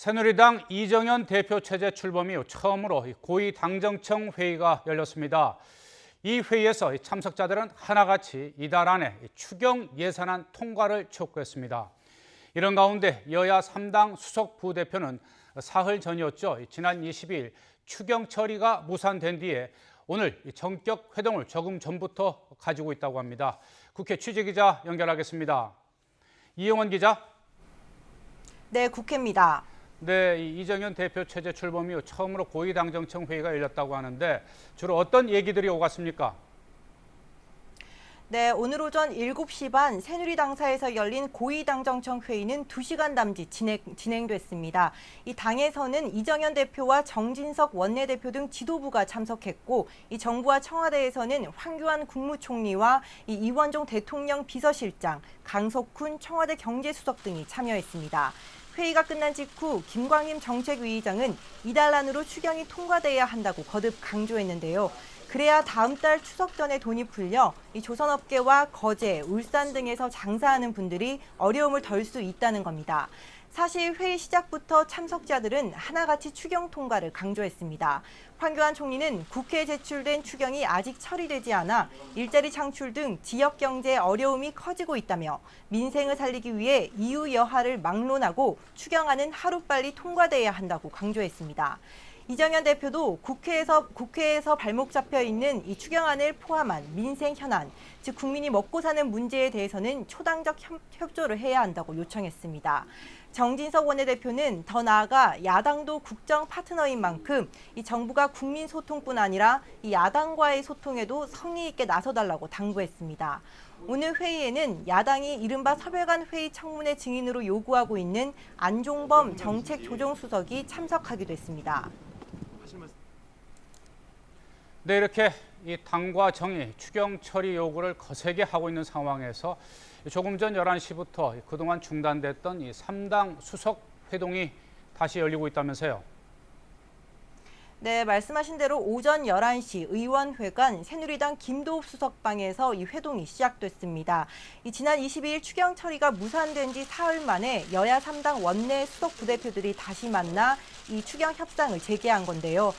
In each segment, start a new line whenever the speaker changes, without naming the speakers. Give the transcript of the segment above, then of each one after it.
새누리당 이정현 대표 체제 출범 이후 처음으로 고위당정청 회의가 열렸습니다. 이 회의에서 참석자들은 하나같이 이달 안에 추경 예산안 통과를 촉구했습니다. 이런 가운데 여야 3당 수석 부대표는 사흘 전이었죠. 지난 22일 추경 처리가 무산된 뒤에 오늘 전격 회동을 조금 전부터 가지고 있다고 합니다. 국회 취재기자 연결하겠습니다. 이영원 기자.
네, 국회입니다.
네, 이정현 대표 체제 출범 이후 처음으로 고위당정청 회의가 열렸다고 하는데 주로 어떤 얘기들이 오갔습니까?
네, 오늘 오전 7시 반 새누리당사에서 열린 고위당정청 회의는 2시간 남짓 진행됐습니다. 이 당에서는 이정현 대표와 정진석 원내대표 등 지도부가 참석했고, 이 정부와 청와대에서는 황교안 국무총리와 이원종 대통령 비서실장, 강석훈 청와대 경제수석 등이 참여했습니다. 회의가 끝난 직후 김광임 정책위의장은 이달 안으로 추경이 통과돼야 한다고 거듭 강조했는데요. 그래야 다음 달 추석 전에 돈이 풀려 이 조선업계와 거제, 울산 등에서 장사하는 분들이 어려움을 덜 수 있다는 겁니다. 사실 회의 시작부터 참석자들은 하나같이 추경 통과를 강조했습니다. 황교안 총리는 국회에 제출된 추경이 아직 처리되지 않아 일자리 창출 등 지역 경제의 어려움이 커지고 있다며 민생을 살리기 위해 이유 여하를 막론하고 추경안은 하루빨리 통과돼야 한다고 강조했습니다. 이정현 대표도 국회에서 발목 잡혀 있는 이 추경안을 포함한 민생 현안, 즉 국민이 먹고 사는 문제에 대해서는 초당적 협조를 해야 한다고 요청했습니다. 정진석 원내대표는 더 나아가 야당도 국정 파트너인 만큼 이 정부가 국민 소통뿐 아니라 이 야당과의 소통에도 성의 있게 나서달라고 당부했습니다. 오늘 회의에는 야당이 이른바 서별관 회의 청문회 증인으로 요구하고 있는 안종범 정책조정수석이 참석하기도 했습니다.
네, 이렇게 이 당과 정이 추경 처리 요구를 거세게 하고 있는 상황에서 조금 전 11시부터 그동안 중단됐던 이 3당 수석 회동이 다시 열리고 있다면서요.
네, 말씀하신 대로 오전 11시 의원회관 새누리당 김도읍 수석방에서 이 회동이 시작됐습니다. 지난 22일 추경 처리가 무산된 지 사흘 만에 여야 3당 원내 수석 부대표들이 다시 만나 이 추경 협상을 재개한 건데요.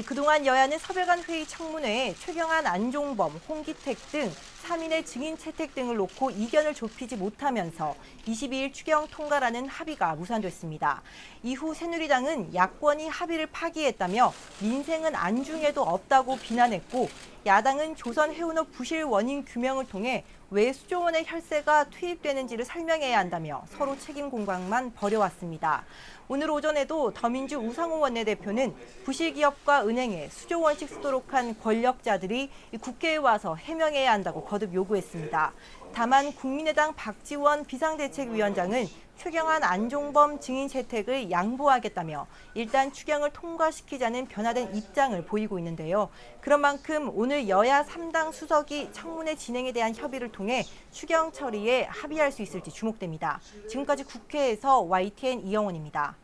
그동안 여야는 서별관 회의 청문회에 최경환, 안종범, 홍기택 등 3인의 증인 채택 등을 놓고 이견을 좁히지 못하면서 22일 추경 통과라는 합의가 무산됐습니다. 이후 새누리당은 야권이 합의를 파기했다며 민생은 안중에도 없다고 비난했고, 야당은 조선 해운업 부실 원인 규명을 통해 왜 수조원의 혈세가 투입되는지를 설명해야 한다며 서로 책임 공방만 벌여왔습니다. 오늘 오전에도 더민주 우상호 원내대표는 부실 기업과 은행에 수조 원씩 쓰도록 한 권력자들이 국회에 와서 해명해야 한다고 거듭 요구했습니다. 다만 국민의당 박지원 비상대책위원장은 최경환, 안종범 증인 채택을 양보하겠다며 일단 추경을 통과시키자는 변화된 입장을 보이고 있는데요. 그런 만큼 오늘 여야 3당 수석이 청문회 진행에 대한 협의를 통해 추경 처리에 합의할 수 있을지 주목됩니다. 지금까지 국회에서 YTN 이영원입니다.